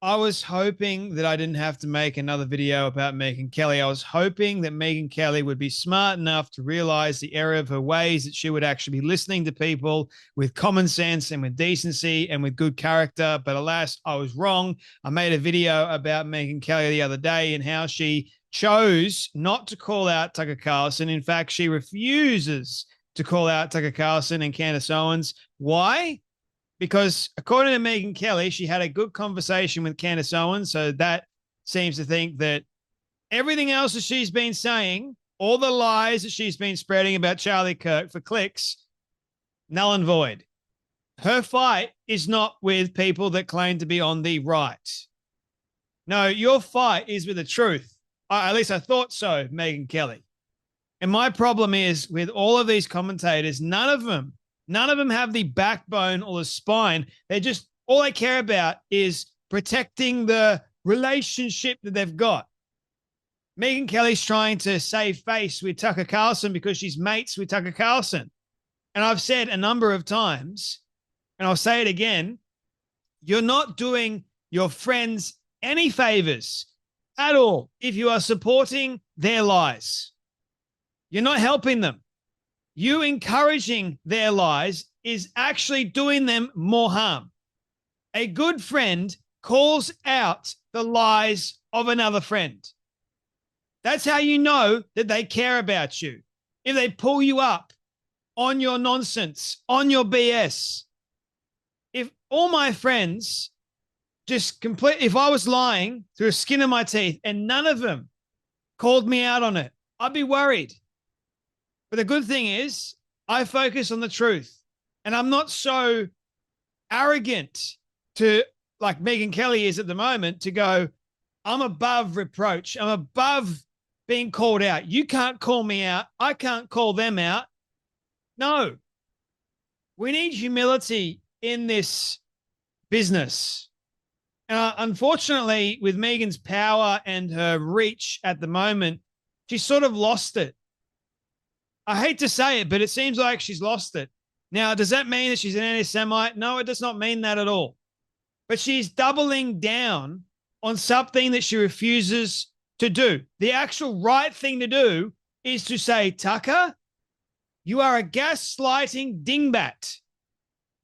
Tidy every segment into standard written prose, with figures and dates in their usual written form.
I was hoping that I didn't have to make another video about Megyn Kelly. I was hoping that Megyn Kelly would be smart enough to realize the error of her ways, that she would actually be listening to people with common sense and with decency and with good character. But alas, I was wrong. I made a video about Megyn Kelly the other day and how she chose not to call out Tucker Carlson. In fact, she refuses to call out Tucker Carlson and Candace Owens. Why? Because according to Megyn Kelly, she had a good conversation with Candace Owens. So that seems to think that everything else that she's been saying, all the lies that she's been spreading about Charlie Kirk for clicks, null and void. Her fight is not with people that claim to be on the right. No, your fight is with the truth. At least I thought so, Megyn Kelly. And my problem is with all of these commentators, none of them have the backbone or the spine. They just, all they care about is protecting the relationship that they've got. Megyn Kelly's trying to save face with Tucker Carlson because she's mates with Tucker Carlson. And I've said a number of times, and I'll say it again, you're not doing your friends any favors at all if you are supporting their lies. You're not helping them. You encouraging their lies is actually doing them more harm. A good friend calls out the lies of another friend. That's how you know that they care about you. If they pull you up on your nonsense, on your BS. If all my friends if I was lying through the skin of my teeth and none of them called me out on it, I'd be worried. But the good thing is I focus on the truth, and I'm not so arrogant to, like Megyn Kelly is at the moment, to go, I'm above reproach. I'm above being called out. You can't call me out. I can't call them out. No, we need humility in this business. And unfortunately, with Megyn's power and her reach at the moment, she's sort of lost it. I hate to say it, but it seems like she's lost it. Now, does that mean that she's an anti-Semite? No, it does not mean that at all. But she's doubling down on something that she refuses to do. The actual right thing to do is to say, Tucker, you are a gaslighting dingbat.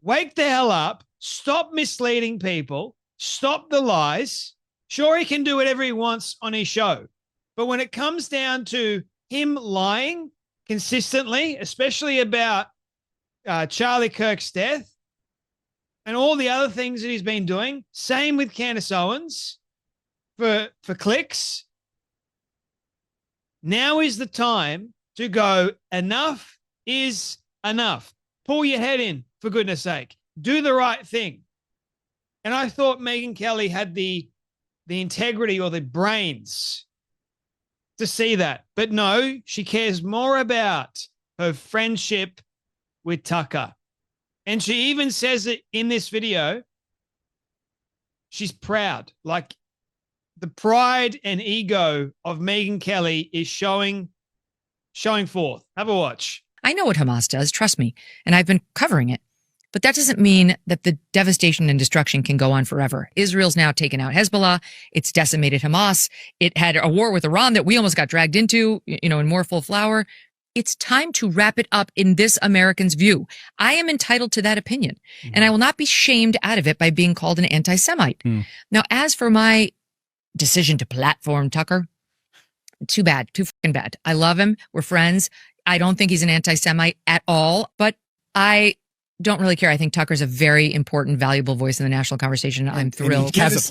Wake the hell up. Stop misleading people. Stop the lies. Sure, he can do whatever he wants on his show. But when it comes down to him lying consistently, especially about Charlie Kirk's death and all the other things that he's been doing, same with Candace Owens for clicks, now is the time to go, enough is enough. Pull your head in, for goodness sake. Do the right thing. And I thought Megyn Kelly had the integrity or the brains to see that. But no, she cares more about her friendship with Tucker. And she even says it in this video. She's proud. Like, the pride and ego of Megyn Kelly is showing forth. Have a watch. I know what Hamas does, trust me, and I've been covering it. But that doesn't mean that the devastation and destruction can go on forever. Israel's now taken out Hezbollah. It's decimated Hamas. It had a war with Iran that we almost got dragged into, in more full flower. It's time to wrap it up in this American's view. I am entitled to that opinion, and I will not be shamed out of it by being called an anti-Semite. Now, as for my decision to platform Tucker, too bad, too fucking bad. I love him. We're friends. I don't think he's an anti-Semite at all, but I don't really care. I think Tucker's a very important, valuable voice in the national conversation. I'm thrilled. Candace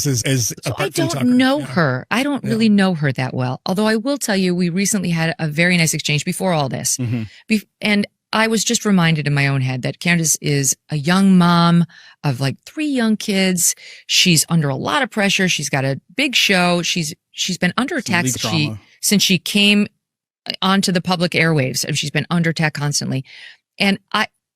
is so I don't know her. I don't really know her that well. Although I will tell you, we recently had a very nice exchange before all this. And I was just reminded in my own head that Candace is a young mom of like 3 young kids. She's under a lot of pressure. She's got a big show. She's been under attack since she came onto the public airwaves, and she's been under attack constantly. And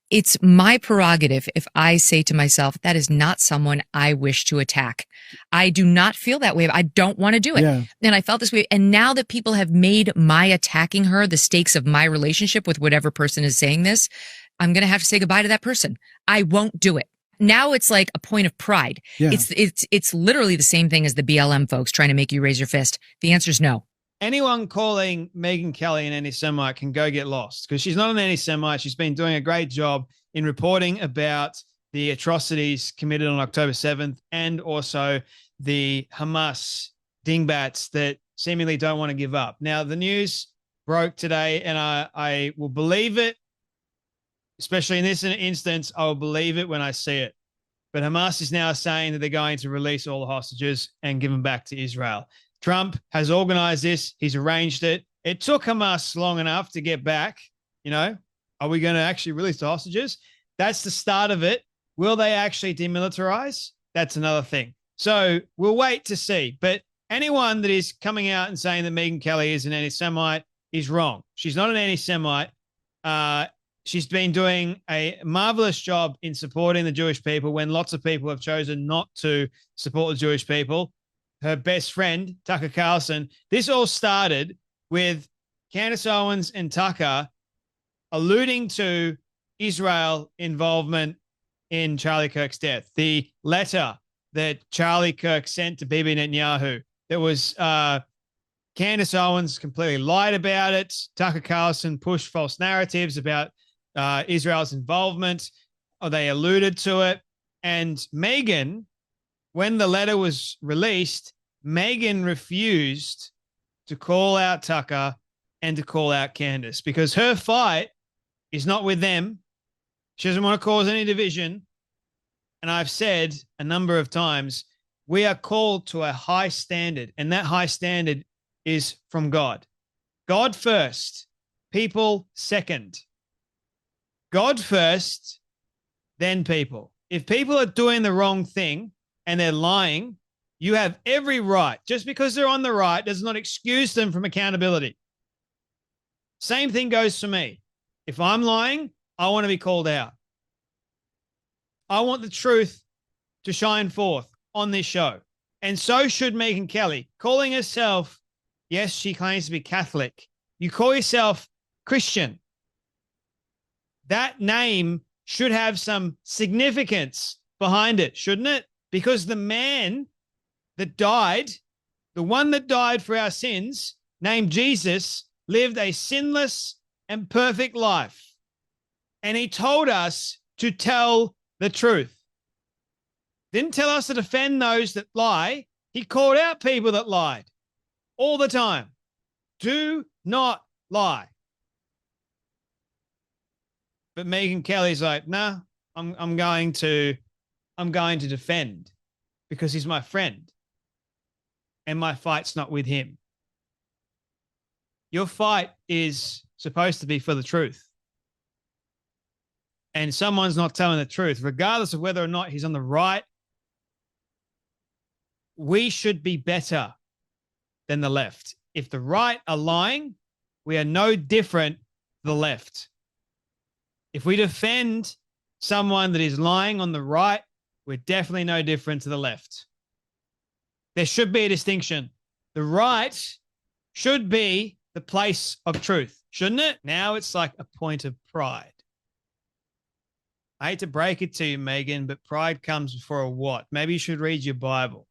it's my prerogative if I say to myself, that is not someone I wish to attack. I do not feel that way. I don't want to do it. Yeah. And I felt this way. And now that people have made my attacking her the stakes of my relationship with whatever person is saying this, I'm going to have to say goodbye to that person. I won't do it. Now it's like a point of pride. Yeah. It's literally the same thing as the BLM folks trying to make you raise your fist. The answer is no. Anyone calling Megyn Kelly an anti-Semite can go get lost, because she's not an anti-Semite. She's been doing a great job in reporting about the atrocities committed on October 7th and also the Hamas dingbats that seemingly don't want to give up. Now, the news broke today, and I will believe it, especially in this instance. I will believe it when I see it. But Hamas is now saying that they're going to release all the hostages and give them back to Israel. Trump has organized this. He's arranged it. It took Hamas long enough to get back. Are we going to actually release the hostages? That's the start of it. Will they actually demilitarize? That's another thing. So we'll wait to see. But anyone that is coming out and saying that Megyn Kelly is an anti-Semite is wrong. She's not an anti-Semite. She's been doing a marvelous job in supporting the Jewish people when lots of people have chosen not to support the Jewish people. Her best friend, Tucker Carlson. This all started with Candace Owens and Tucker alluding to Israel involvement in Charlie Kirk's death. The letter that Charlie Kirk sent to Bibi Netanyahu, that was Candace Owens completely lied about it. Tucker Carlson pushed false narratives about Israel's involvement, or they alluded to it. And Megyn, when the letter was released, Megyn refused to call out Tucker and to call out Candace, because her fight is not with them. She doesn't want to cause any division. And I've said a number of times, we are called to a high standard, and that high standard is from God. God first, people second. God first, then people. If people are doing the wrong thing and they're lying, you have every right. Just because they're on the right does not excuse them from accountability. Same thing goes for me. If I'm lying, I want to be called out. I want the truth to shine forth on this show. And so should Megyn Kelly, calling herself, yes, she claims to be Catholic. You call yourself Christian. That name should have some significance behind it, shouldn't it? Because the man that died, the one that died for our sins, named Jesus, lived a sinless and perfect life. And he told us to tell the truth. Didn't tell us to defend those that lie. He called out people that lied all the time. Do not lie. But Megyn Kelly's like, nah, I'm going to defend because he's my friend. And my fight's not with him. Your fight is supposed to be for the truth. And someone's not telling the truth, regardless of whether or not he's on the right. We should be better than the left. If the right are lying, we are no different to the left. If we defend someone that is lying on the right, we're definitely no different to the left. There should be a distinction. The right should be the place of truth, shouldn't it? Now it's like a point of pride. I hate to break it to you, Megyn, but pride comes before a what? Maybe you should read your Bible.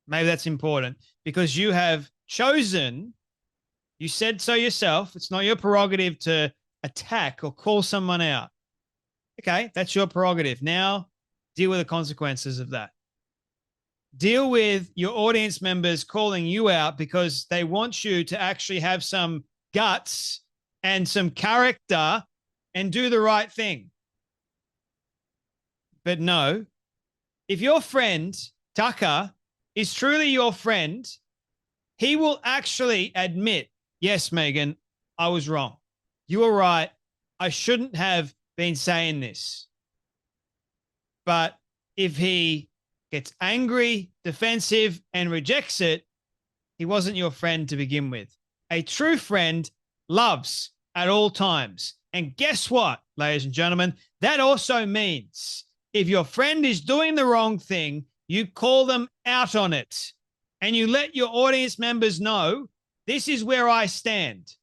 Maybe that's important because you have chosen, you said so yourself, it's not your prerogative to attack or call someone out. Okay, that's your prerogative. Now deal with the consequences of that. Deal with your audience members calling you out because they want you to actually have some guts and some character and do the right thing. But no, if your friend, Tucker, is truly your friend, he will actually admit, yes, Megyn, I was wrong. You were right. I shouldn't have been saying this. But if he gets angry, defensive, and rejects it, he wasn't your friend to begin with. A true friend loves at all times. And guess what, ladies and gentlemen? That also means if your friend is doing the wrong thing, you call them out on it. And you let your audience members know, this is where I stand.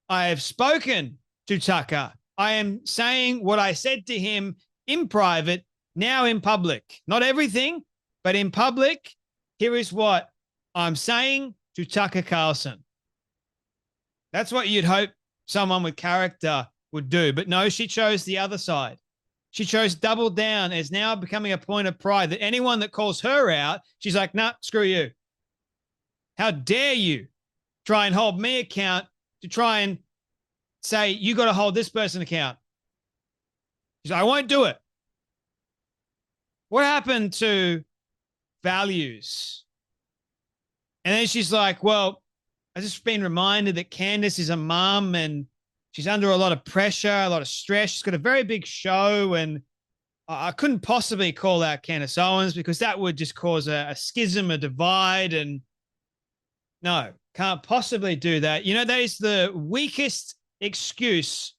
I have spoken to Tucker. I am saying what I said to him in private, now in public. Not everything, but in public. Here is what I'm saying to Tucker Carlson. That's what you'd hope someone with character would do. But no, she chose the other side. She chose double down as now becoming a point of pride that anyone that calls her out, she's like, nah, screw you. How dare you try and hold me account to try and say, you got to hold this person account. She's like, I won't do it. What happened to values? And then she's like, well, I've just been reminded that Candace is a mum and she's under a lot of pressure, a lot of stress. She's got a very big show, and I couldn't possibly call out Candace Owens because that would just cause a schism, a divide. And no, can't possibly do that. You know, that is the weakest excuse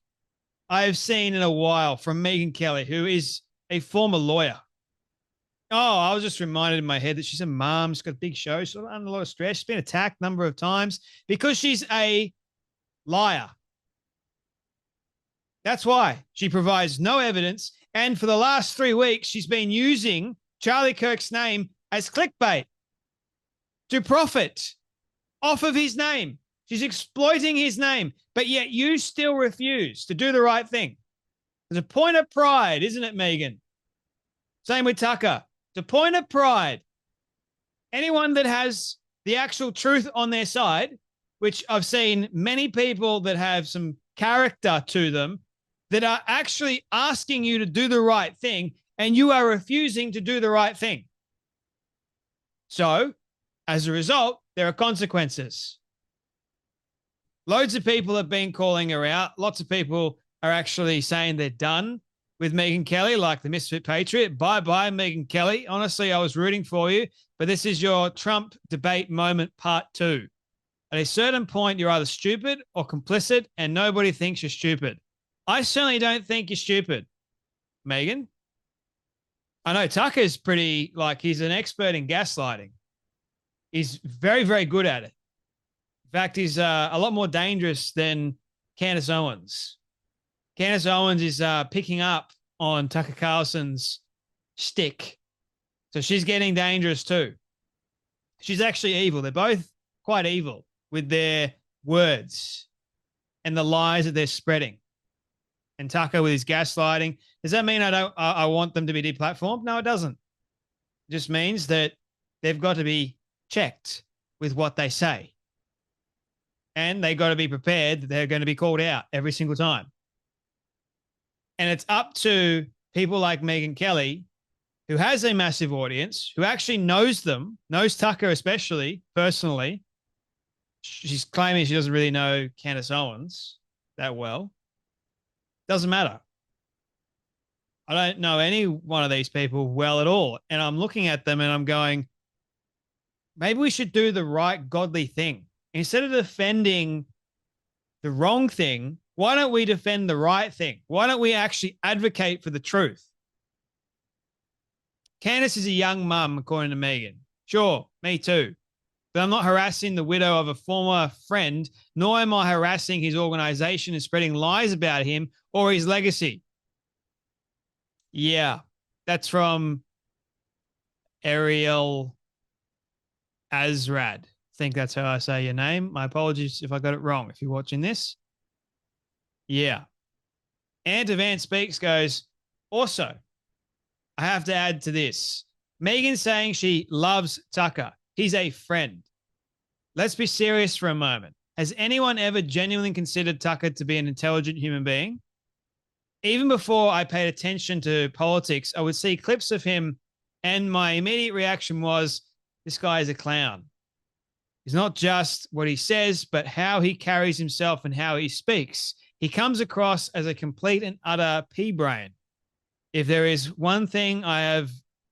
I have seen in a while from Megyn Kelly, who is a former lawyer. Oh, I was just reminded in my head that she's a mom. She's got a big show. She's under a lot of stress. She's been attacked a number of times because she's a liar. That's why she provides no evidence. And for the last 3 weeks, she's been using Charlie Kirk's name as clickbait to profit off of his name. She's exploiting his name, but yet you still refuse to do the right thing. There's a point of pride, isn't it, Megyn? Same with Tucker. It's a point of pride. Anyone that has the actual truth on their side, which I've seen many people that have some character to them, that are actually asking you to do the right thing, and you are refusing to do the right thing. So, as a result, there are consequences. Loads of people have been calling her out. Lots of people are actually saying they're done with Megyn Kelly, like the Misfit Patriot. Bye-bye, Megyn Kelly. Honestly, I was rooting for you, but this is your Trump debate moment part 2. At a certain point, you're either stupid or complicit, and nobody thinks you're stupid. I certainly don't think you're stupid, Megyn. I know Tucker's pretty, he's an expert in gaslighting. He's very, very good at it. In fact, he's a lot more dangerous than Candace Owens. Candace Owens is picking up on Tucker Carlson's stick. So she's getting dangerous too. She's actually evil. They're both quite evil with their words and the lies that they're spreading. And Tucker with his gaslighting. Does that mean I want them to be deplatformed? No, it doesn't. It just means that they've got to be checked with what they say. And they got to be prepared that they're going to be called out every single time. And it's up to people like Megyn Kelly, who has a massive audience, who actually knows them, knows Tucker especially personally. She's claiming she doesn't really know Candace Owens that well. Doesn't matter. I don't know any one of these people well at all. And I'm looking at them and I'm going, maybe we should do the right godly thing. Instead of defending the wrong thing, why don't we defend the right thing? Why don't we actually advocate for the truth? Candace is a young mum, according to Megyn. Sure, me too. But I'm not harassing the widow of a former friend, nor am I harassing his organization and spreading lies about him or his legacy. Yeah, that's from Ariel Azrad. I think that's how I say your name. My apologies if I got it wrong, if you're watching this. Yeah. Ant of Ant Speaks goes, also, I have to add to this. Megyn saying she loves Tucker. He's a friend. Let's be serious for a moment. Has anyone ever genuinely considered Tucker to be an intelligent human being? Even before I paid attention to politics, I would see clips of him, and my immediate reaction was, this guy is a clown. It's not just what he says, but how he carries himself and how he speaks. He comes across as a complete and utter pea-brain. If there is one thing I have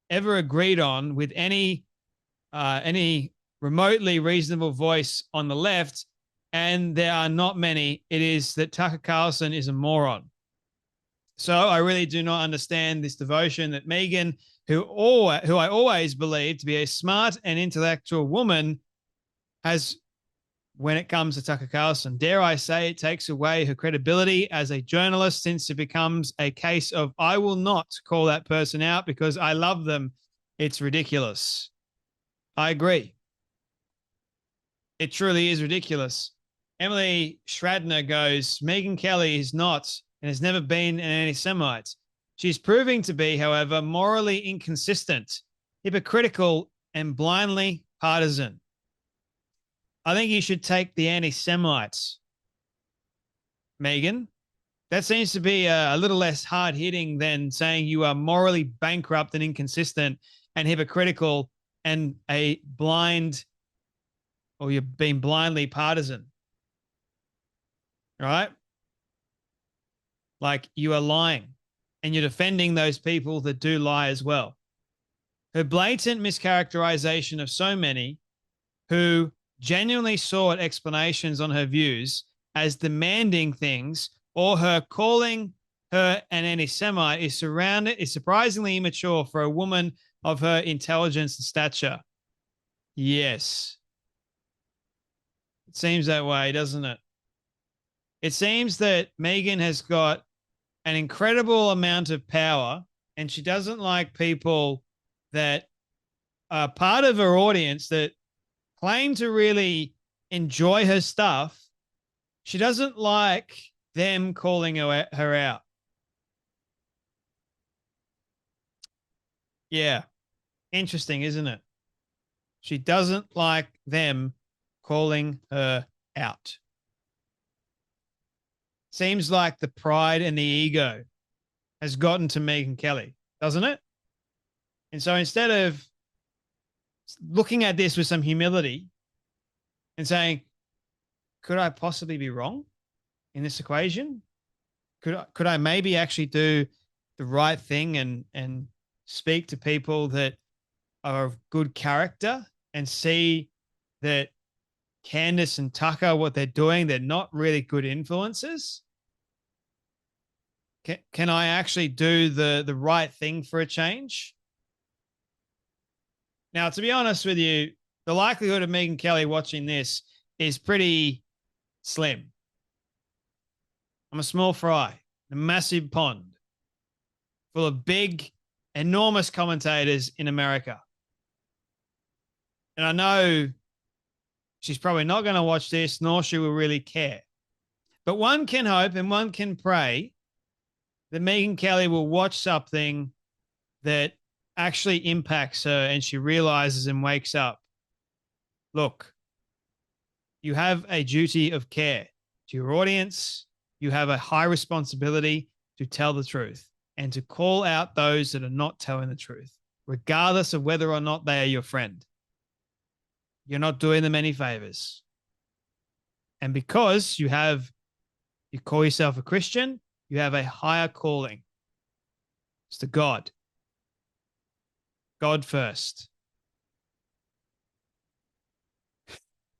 ever agreed on with any remotely reasonable voice on the left, and there are not many, it is that Tucker Carlson is a moron. So I really do not understand this devotion that Megyn, who I always believed to be a smart and intellectual woman, has when it comes to Tucker Carlson. Dare I say it takes away her credibility as a journalist, since it becomes a case of I will not call that person out because I love them. It's ridiculous. I agree. It truly is ridiculous. Emily Schradner goes, Megyn Kelly is not and has never been an anti-Semite. She's proving to be, however, morally inconsistent, hypocritical, and blindly partisan. I think you should take the anti-Semites, Megyn. That seems to be a little less hard-hitting than saying you are morally bankrupt and inconsistent and hypocritical and a blind, or you've been blindly partisan. Right? Like you are lying and you're defending those people that do lie as well. Her blatant mischaracterization of so many who genuinely sought explanations on her views as demanding things, or her calling her an anti-Semite is surprisingly immature for a woman of her intelligence and stature. Yes. It seems that way, doesn't it? It seems that Megyn has got an incredible amount of power and she doesn't like people that are part of her audience that claim to really enjoy her stuff. She doesn't like them calling her out. Yeah. Interesting, isn't it? She doesn't like them calling her out. Seems like the pride and the ego has gotten to Megyn Kelly, doesn't it? And so instead of looking at this with some humility and saying, could I possibly be wrong in this equation? Could I maybe actually do the right thing and speak to people that are of good character and see that Candace and Tucker, what they're doing, they're not really good influences? Can I actually do the right thing for a change? Now, to be honest with you, the likelihood of Megyn Kelly watching this is pretty slim. I'm a small fry, a massive pond full of big, enormous commentators in America. And I know she's probably not going to watch this, nor she will really care. But one can hope and one can pray that Megyn Kelly will watch something that actually impacts her and she realizes and wakes up. Look, you have a duty of care to your audience. You have a high responsibility to tell the truth and to call out those that are not telling the truth, regardless of whether or not they are your friend. You're not doing them any favors. And because you call yourself a Christian, you have a higher calling. It's to God. God first.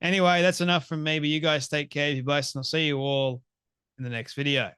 Anyway, that's enough from me, but you guys take care. Be blessed, and I'll see you all in the next video.